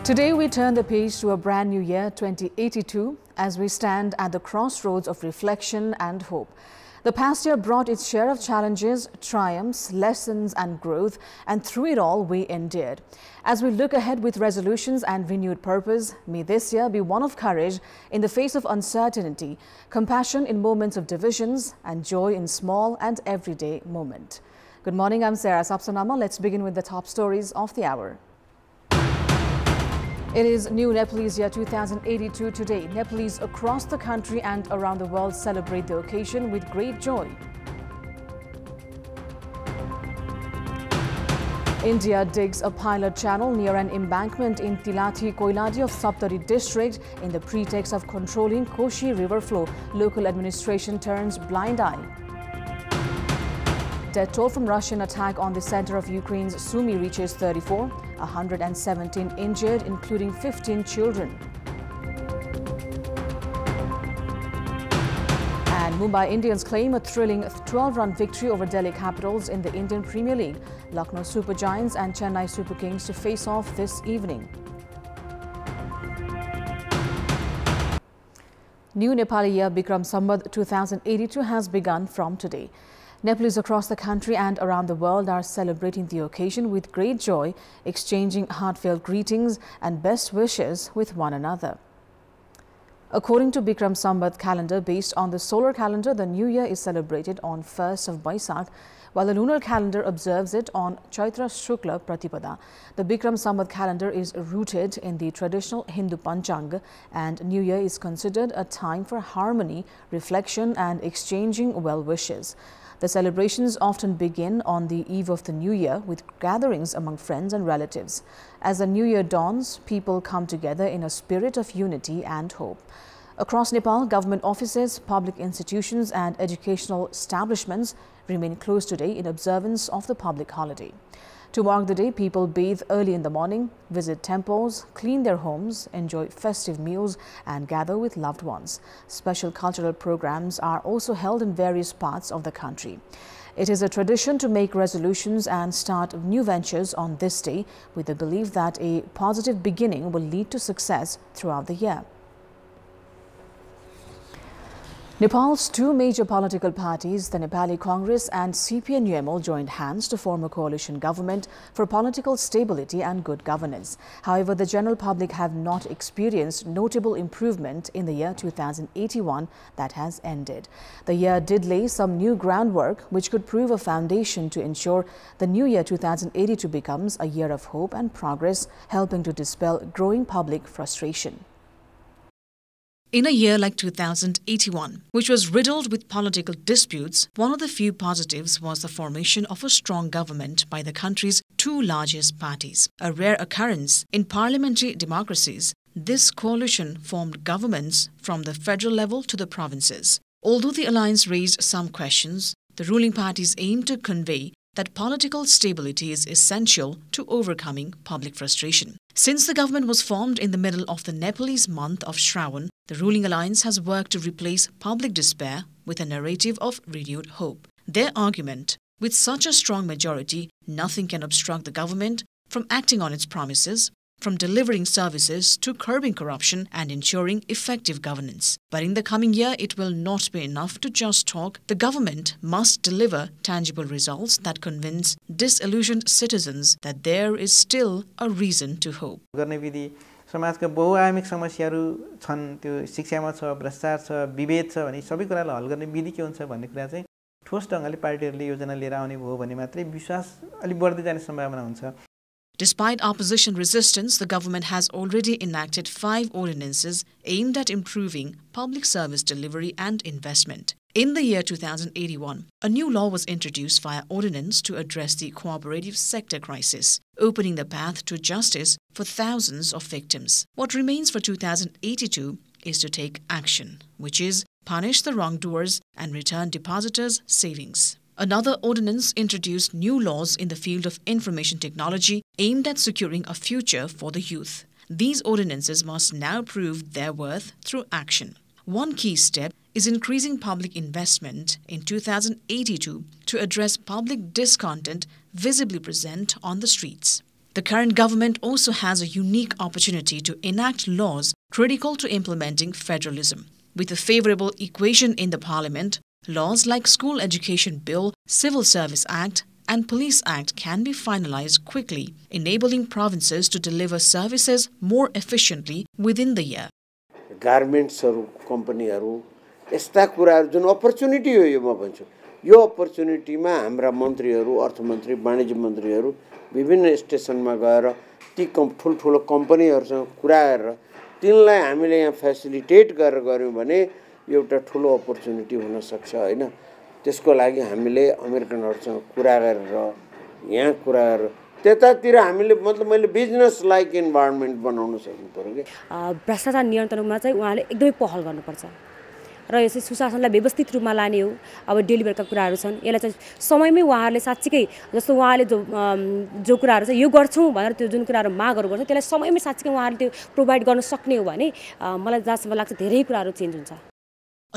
Today we turn the page to a brand new year, 2082, as we stand at the crossroads of reflection and hope. The past year brought its share of challenges, triumphs, lessons and growth, and through it all we endured. As we look ahead with resolutions and renewed purpose, may this year be one of courage in the face of uncertainty, compassion in moments of divisions, and joy in small and everyday moments. Good morning, I'm Sapsanamma. Let's begin with the top stories of the hour. It is New Nepalese Year 2082 today. Nepalese across the country and around the world celebrate the occasion with great joy. India digs a pilot channel near an embankment in Tilathi, Koiladi of Saptari district in the pretext of controlling Koshi river flow. Local administration turns blind eye. Death toll from Russian attack on the center of Ukraine's Sumy reaches 34, 117 injured, including 15 children. And Mumbai Indians claim a thrilling 12-run victory over Delhi Capitals in the Indian Premier League. Lucknow Super Giants and Chennai Super Kings to face off this evening. New Nepali Year Bikram Sambat 2082 has begun from today. Nepalese across the country and around the world are celebrating the occasion with great joy, exchanging heartfelt greetings and best wishes with one another. According to Bikram Sambat calendar based on the solar calendar, the new year is celebrated on 1st of Baisakh, while the lunar calendar observes it on Chaitra Shukla Pratipada. The Bikram Sambat calendar is rooted in the traditional Hindu Panchanga, and New Year is considered a time for harmony, reflection and exchanging well wishes. The celebrations often begin on the eve of the New Year with gatherings among friends and relatives. As the New Year dawns, people come together in a spirit of unity and hope. Across Nepal, government offices, public institutions and educational establishments remain closed today in observance of the public holiday. To mark the day, people bathe early in the morning, visit temples, clean their homes, enjoy festive meals and gather with loved ones. Special cultural programs are also held in various parts of the country. It is a tradition to make resolutions and start new ventures on this day with the belief that a positive beginning will lead to success throughout the year. Nepal's two major political parties, the Nepali Congress and CPN-UML, joined hands to form a coalition government for political stability and good governance. However, the general public have not experienced notable improvement in the year 2081 that has ended. The year did lay some new groundwork which could prove a foundation to ensure the new year 2082 becomes a year of hope and progress, helping to dispel growing public frustration. In a year like 2081, which was riddled with political disputes, one of the few positives was the formation of a strong government by the country's two largest parties. A rare occurrence in parliamentary democracies, this coalition formed governments from the federal level to the provinces. Although the alliance raised some questions, the ruling parties aimed to convey that political stability is essential to overcoming public frustration. Since the government was formed in the middle of the Nepalese month of Shravan, the ruling alliance has worked to replace public despair with a narrative of renewed hope. Their argument, with such a strong majority, nothing can obstruct the government from acting on its promises, from delivering services to curbing corruption and ensuring effective governance. But in the coming year, it will not be enough to just talk. The government must deliver tangible results that convince disillusioned citizens that there is still a reason to hope. समाजका बहुआयामिक समस्याहरू छन्, त्यो शिक्षामा छ, भ्रष्टाचार छ, विभेद छ भने सबै कुरालाई हल गर्ने विधि के हुन्छ भन्ने कुरा चाहिँ ठोस ढंगले पार्टीहरूले योजना लिएर आउने भयो भने मात्रै विश्वास अलि बढ्दै जाने सम्भावना हुन्छ. Despite opposition resistance, the government has already enacted 5 ordinances aimed at improving public service delivery and investment. In the year 2081, a new law was introduced via ordinance to address the cooperative sector crisis, opening the path to justice for thousands of victims. What remains for 2082 is to take action, which is punish the wrongdoers and return depositors' savings. Another ordinance introduced new laws in the field of information technology aimed at securing a future for the youth. These ordinances must now prove their worth through action. One key step is increasing public investment in 2082 to address public discontent visibly present on the streets. The current government also has a unique opportunity to enact laws critical to implementing federalism. With a favorable equation in the parliament, laws like School Education Bill, Civil Service Act, and Police Act can be finalized quickly, enabling provinces to deliver services more efficiently within the year. Garments company यस्ता कुराहरु जुन opportunity हो यो म भन्छु यो अपर्च्युनिटीमा हाम्रा मन्त्रीहरु अर्थमन्त्री वाणिज्य मन्त्रीहरु विभिन्न स्टेशनमा गएर ती ठुलठुलो कम्पनीहरुसँग कुरा गरेर तिनलाई हामीले यहाँ फेसिलिटेट गरेर गर्यौं भने एउटा ठुलो अपर्च्युनिटी हुन सक्छ हैन त्यसको लागि हामीले अमेरिकनहरुसँग कुरा गरेर यहाँ कुरा गरेर त्यतातिर हामीले मतलब मैले बिजनेस लाइक इन्भाइरोमेन्ट बनाउन सक्नु पर्यो के भ्रष्टाचार नियन्त्रणमा चाहिँ उहाँले एकदमै पहल गर्नुपर्छ र यसै सुशासनलाई व्यवस्थित रूपमा लाने हो अब डेलिभरका कुराहरु छन् यसलाई चाहिँ समयमै उहाँहरुले साच्चै जस्तो उहाँले जो कुराहरु चाहिँ यो गर्छौं भनेर त्यो जुन कुराहरु मागहरु गर्छ त्यसलाई समयमै साच्चै उहाँहरुले त्यो प्रोवाइड गर्न सक्ने हो भने मलाई जहाँसम्म लाग्छ धेरै कुराहरु चेन्ज हुन्छ.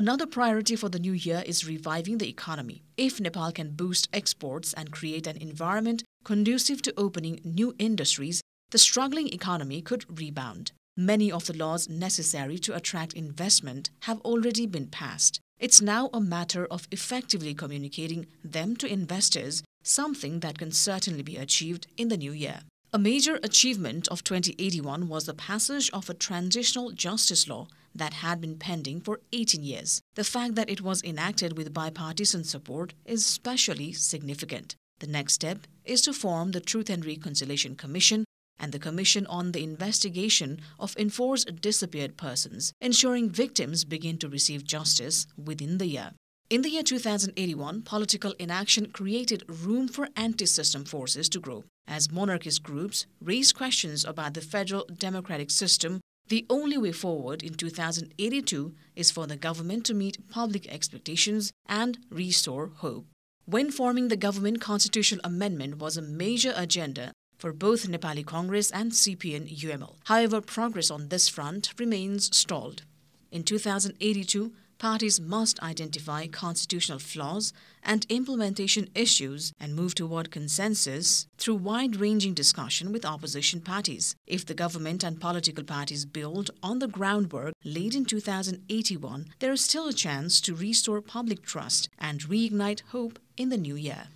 Another priority for the new year is reviving the economy. If Nepal can boost exports and create an environment conducive to opening new industries, the struggling economy could rebound. Many of the laws necessary to attract investment have already been passed. It's now a matter of effectively communicating them to investors, something that can certainly be achieved in the new year. A major achievement of 2081 was the passage of a transitional justice law that had been pending for 18 years. The fact that it was enacted with bipartisan support is especially significant. The next step is to form the Truth and Reconciliation Commission and the Commission on the Investigation of Enforced Disappeared Persons, ensuring victims begin to receive justice within the year. In the year 2081, political inaction created room for anti-system forces to grow. As monarchist groups raised questions about the federal democratic system, the only way forward in 2082 is for the government to meet public expectations and restore hope. When forming the government, constitutional amendment was a major agenda for both Nepali Congress and CPN-UML. However, progress on this front remains stalled. In 2082, parties must identify constitutional flaws and implementation issues and move toward consensus through wide-ranging discussion with opposition parties. If the government and political parties build on the groundwork laid in 2081, there is still a chance to restore public trust and reignite hope in the new year.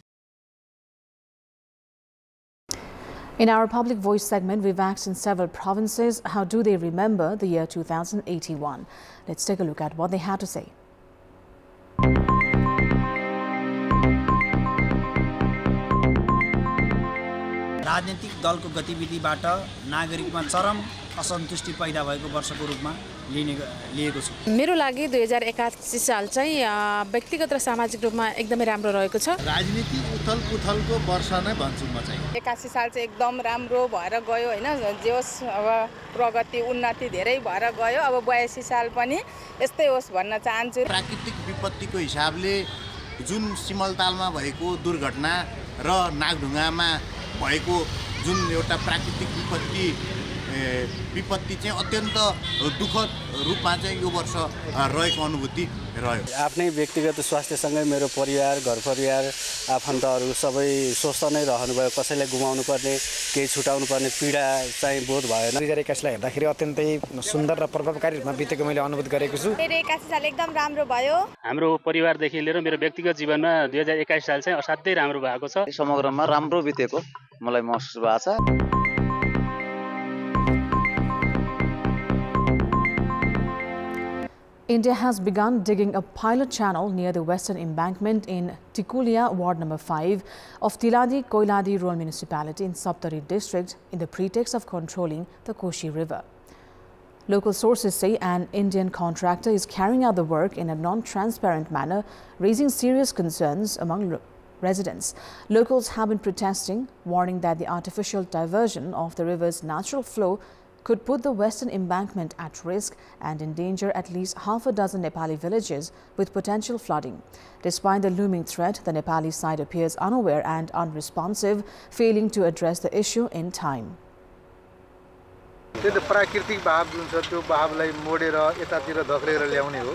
In our Public Voice segment, we've asked in several provinces, how do they remember the year 2081? Let's take a look at what they had to say. राजनीतिक दलको गतिविधिबाट नागरिकमा चरम असन्तुष्टि पैदा भएको वर्षको रूपमा लिएको छु. मेरो लागि 2081 साल चाहिँ व्यक्तिगत र सामाजिक रूपमा एकदमै राम्रो रहेको छ. राजनीतिक उथलपुथलको वर्ष नै भन्छु म चाहिँ. 81 साल चाहिँ एकदम राम्रो भएर गयो हैन, जे होस् अब प्रगति उन्नति धेरै भएर गयो. अब 82 साल पनि यस्तै होस् भन्न चाहन्छु. प्राकृतिक विपत्तिको हिसाबले जुन सिमलतालमा भएको दुर्घटना र नागढुङ्गामा भएको जुन एउटा प्राकृतिक विपत्ति चाहिँ अत्यन्त दुःखद रूपमा चाहिँ यो वर्ष रहेको अनुभूति रह्यो. आफ्नै व्यक्तिगत स्वास्थ्यसँगै मेरो परिवार, घर परिवार, आफन्तहरू सबै स्वस्थ नै रहनुभयो. कसैलाई गुमाउनु पर्ने, केही छुटाउनु पर्ने पीडा चाहिँ बोध भएन. 2021 लाई हेर्दाखेरि अत्यन्तै सुन्दर र प्रभावकारी रूपमा बितेको मैले अनुभूत गरेको छु. 81 साल एकदम राम्रो भयो. हाम्रो परिवारदेखि लिएर मेरो व्यक्तिगत जीवनमा 2021 साल चाहिँ असाध्यै राम्रो भएको छ. समग्रमा राम्रो बितेको मलाई महसुस भएको छ. India has begun digging a pilot channel near the western embankment in Tikulia, Ward number 5 of Tiladi Koiladi Rural Municipality in Saptari district in the pretext of controlling the Koshi River. Local sources say an Indian contractor is carrying out the work in a non-transparent manner, raising serious concerns among residents. Locals have been protesting, warning that the artificial diversion of the river's natural flow could put the western embankment at risk and endanger at least half a dozen Nepali villages with potential flooding. Despite the looming threat, the Nepali side appears unaware and unresponsive, failing to address the issue in time. प्राकृतिक भाव जुन छ त्यो भावलाई मोडेर यतातिर धक्रेर ल्याउने हो.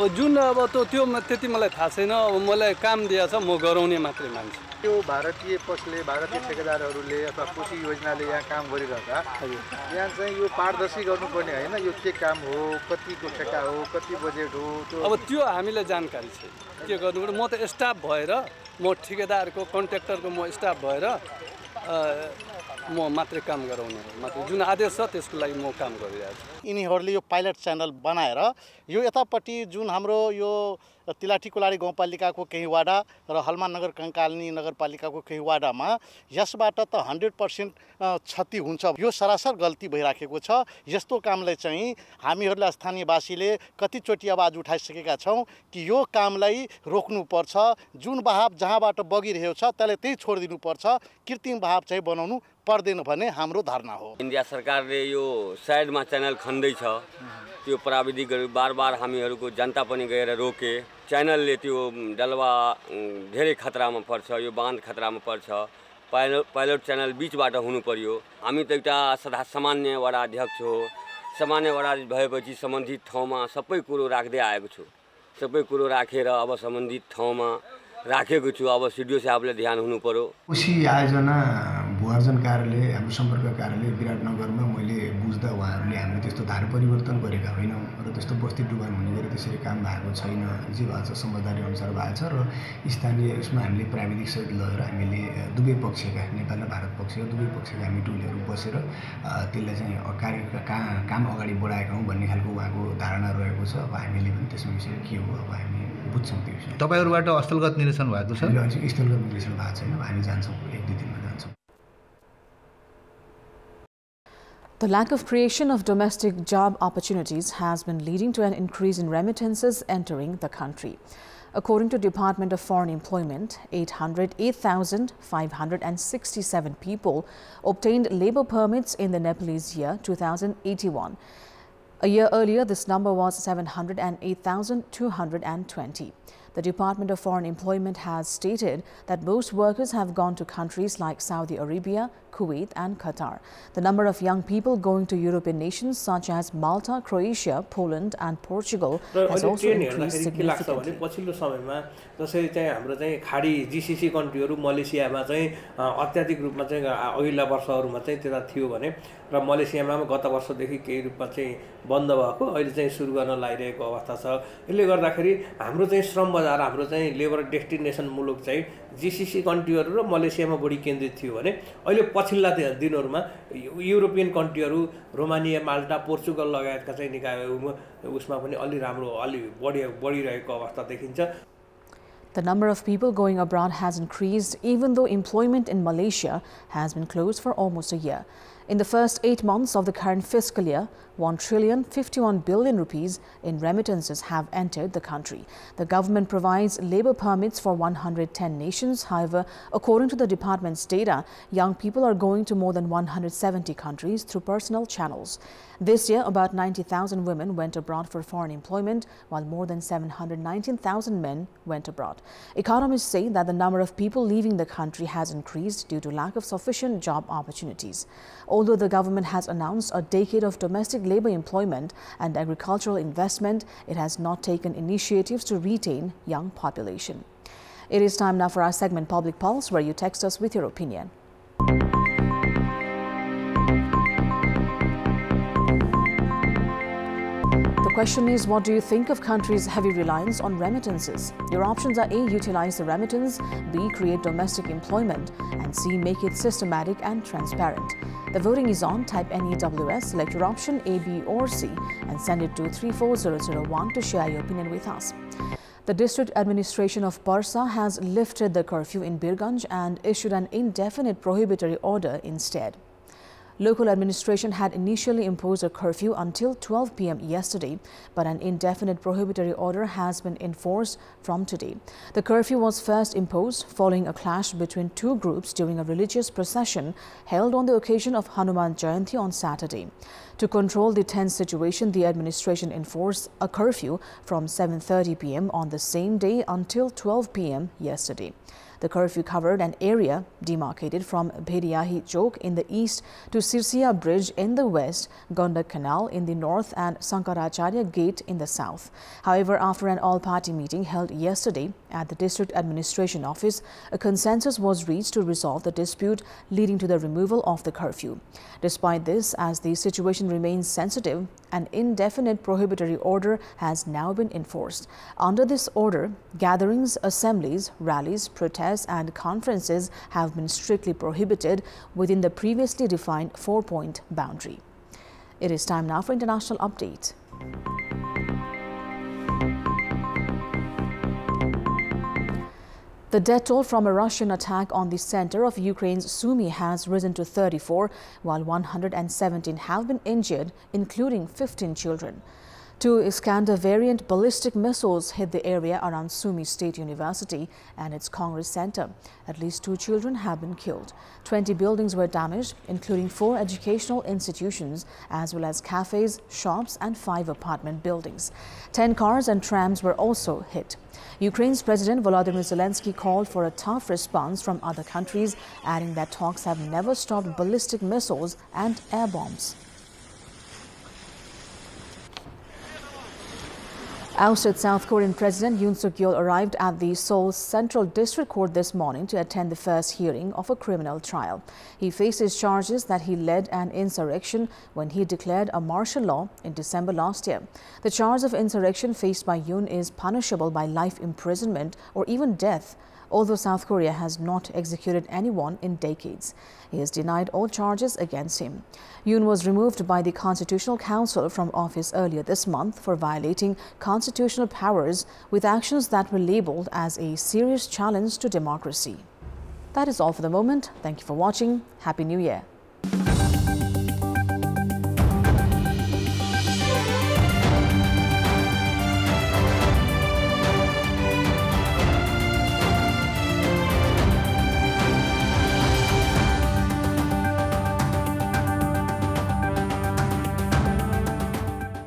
अब जुन अब त्यो त्यति मलाई थाहा छैन अब मलाई काम दिएछ म गराउने मात्रै मान्छु यो भारतीय पक्षले भारतीय ठेकेदारहरूले अथवा कोशी योजनाले यहाँ काम गरिरहेका यहाँ चाहिँ यो पारदर्शी गर्नुपर्ने होइन यो के काम हो कतिको ठेक्का हो कति बजेट हो अब त्यो हामीलाई जानकारी छ के गर्नुपर्छ म त स्टाफ भएर म ठेकेदारको कन्ट्र्याक्टरको म स्टाफ भएर म मात्रै काम गराउने हो मात्र जुन आदेश छ त्यसको लागि म काम गरिरहेको छु यिनीहरूले यो पाइलट च्यानल बनाएर यो यतापट्टि जुन हाम्रो यो तिलाठी गाउँपालिकाको केही वाडा र हलमान नगर कङ्कालनी नगरपालिकाको केही वाडामा यसबाट त 100% क्षति हुन्छ यो सरासर गल्ती भइराखेको छ यस्तो कामलाई चाहिँ हामीहरूलाई स्थानीयवासीले कतिचोटि आवाज उठाइसकेका छौँ कि यो कामलाई रोक्नुपर्छ जुन बहाव जहाँबाट बगिरहेको छ त्यसलाई त्यही छोडिदिनुपर्छ कृत्रिम बहाव चाहिँ बनाउनु पर्दैन भन्ने हाम्रो धारणा हो इन्डिया सरकारले यो साइडमा च्यानल खन्दैछ त्यो प्राविधिकहरू बार हामीहरूको जनता पनि गएर रोके च्यानलले त्यो डलवा धेरै खतरामा पर्छ यो बाँध खतरामा पर्छ पाइलट च्यानल बीचबाट हुनु पर्यो हामी त एउटा सामान्य वडा अध्यक्ष हो सामान्य वडा भएपछि सम्बन्धित ठाउँमा सबै कुरो राख्दै आएको छु सबै कुरो राखेर अब सम्बन्धित ठाउँमा राखेको छु अब सिडिओ साहबले ध्यान हुनु पर्यो कोशी आयोजना भूआर्जन कार्यालय हाम्रो सम्पर्क कार्यालय विराटनगरमा मैले बुझ्दा उहाँहरूले हामीले त्यस्तो धारा परिवर्तन गरेका होइनौँ र त्यस्तो बस्ती डुबान हुने गरी त्यसरी काम भएको छैन जे भएको छ समझदारी अनुसार भएको छ र स्थानीय उसमा हामीले प्राविधिक सहित लगेर हामीले दुवै पक्षका नेपाल र भारत पक्षका दुवै पक्षका हामी टोलीहरू बसेर त्यसलाई चाहिँ काम अगाडि बढाएका हौँ भन्ने खालको उहाँको धारणा रहेको छ अब हामीले पनि त्यसमा विषय के हो अब हामी बुझ्छौँ त्यो विषय तपाईहरुबाट स्थलगत निरीक्षण भएको छ स्थलगत निरीक्षण भएको छैन हामी जान्छौँ 1-2 दिनमा जान्छौँ The lack of creation of domestic job opportunities has been leading to an increase in remittances entering the country. According to Department of Foreign Employment, 808,567 people obtained labour permits in the Nepalese year 2081. A year earlier, this number was 708,220. The Department of Foreign Employment has stated that most workers have gone to countries like Saudi Arabia, Kuwait and Qatar. The number of young people going to European nations such as Malta, Croatia, Poland and Portugal has also increased significantly. पछिल्लो समयमा जसरी चाहिँ हाम्रो चाहिँ खाडी GCC कन्ट्रीहरु मलेसियामा चाहिँ अत्याधिक रूपमा चाहिँ अघिल्ला वर्षहरुमा चाहिँ त्यता थियो भने र मलेसियामा गत वर्षदेखि केही रूपमा चाहिँ बन्द भएको अहिले चाहिँ सुरु गर्न लागिरहेको अवस्था छ यसले गर्दाखेरि हाम्रो चाहिँ श्रम बजार हाम्रो चाहिँ लेबर डेस्टिनेसन मुलुक चाहिँ जीसीसी कन्ट्रीहरु र मलेसियामा बढी केन्द्रित थियो भने अहिले पछिल्ला दिनहरुमा युरोपियन कन्ट्रीहरु रोमानिया माल्टा पोर्चुगल लगायतका चाहिँ निकायहरुमा उसमा पनि अलि राम्रो अलि बढिरहेको अवस्था देखिन्छ. The number of people going abroad has increased even though employment in Malaysia has been closed for almost a year. In the first 8 months of the current fiscal year, 1,051 billion rupees in remittances have entered the country. The government provides labour permits for 110 nations. However, according to the department's data, young people are going to more than 170 countries through personal channels. This year, about 90,000 women went abroad for foreign employment, while more than 719,000 men went abroad. Economists say that the number of people leaving the country has increased due to lack of sufficient job opportunities. Although the government has announced a decade of domestic labour employment and agricultural investment, it has not taken initiatives to retain young population. It is time now for our segment Public Pulse, where you text us with your opinion. The question is, what do you think of countries' heavy reliance on remittances? Your options are A. Utilize the remittance, B. Create domestic employment, and C. Make it systematic and transparent. The voting is on. Type NEWS, select your option A, B or C and send it to 34001 to share your opinion with us. The District Administration of Parsa has lifted the curfew in Birganj and issued an indefinite prohibitory order instead. Local administration had initially imposed a curfew until 12 p.m. yesterday, but an indefinite prohibitory order has been enforced from today. The curfew was first imposed following a clash between two groups during a religious procession held on the occasion of Hanuman Jayanti on Saturday. To control the tense situation, the administration enforced a curfew from 7:30 p.m. on the same day until 12 p.m. yesterday. The curfew covered an area demarcated from Bhediyahi Chowk in the east to Sirsia Bridge in the west, Gandak Canal in the north and Sankaracharya Gate in the south. However, after an all-party meeting held yesterday at the District Administration Office, a consensus was reached to resolve the dispute, leading to the removal of the curfew. Despite this, as the situation remains sensitive, an indefinite prohibitory order has now been enforced. Under this order, gatherings, assemblies, rallies, protests and conferences have been strictly prohibited within the previously defined 4-point boundary. It is time now for international update. The death toll from a Russian attack on the center of Ukraine's Sumy has risen to 34, while 117 have been injured, including 15 children. 2 Iskander variant ballistic missiles hit the area around Sumy State University and its Congress Center. At least 2 children have been killed. 20 buildings were damaged, including 4 educational institutions, as well as cafes, shops and 5 apartment buildings. 10 cars and trams were also hit. Ukraine's President Volodymyr Zelensky called for a tough response from other countries, adding that talks have never stopped ballistic missiles and air bombs. Ousted South Korean President Yoon Suk-yeol arrived at the Seoul Central District Court this morning to attend the first hearing of a criminal trial. He faces charges that he led an insurrection when he declared a martial law in December last year. The charge of insurrection faced by Yoon is punishable by life imprisonment or even death, although South Korea has not executed anyone in decades. He has denied all charges against him. Yoon was removed by the Constitutional Council from office earlier this month for violating constitutional powers with actions that were labeled as a serious challenge to democracy. That is all for the moment. Thank you for watching. Happy New Year.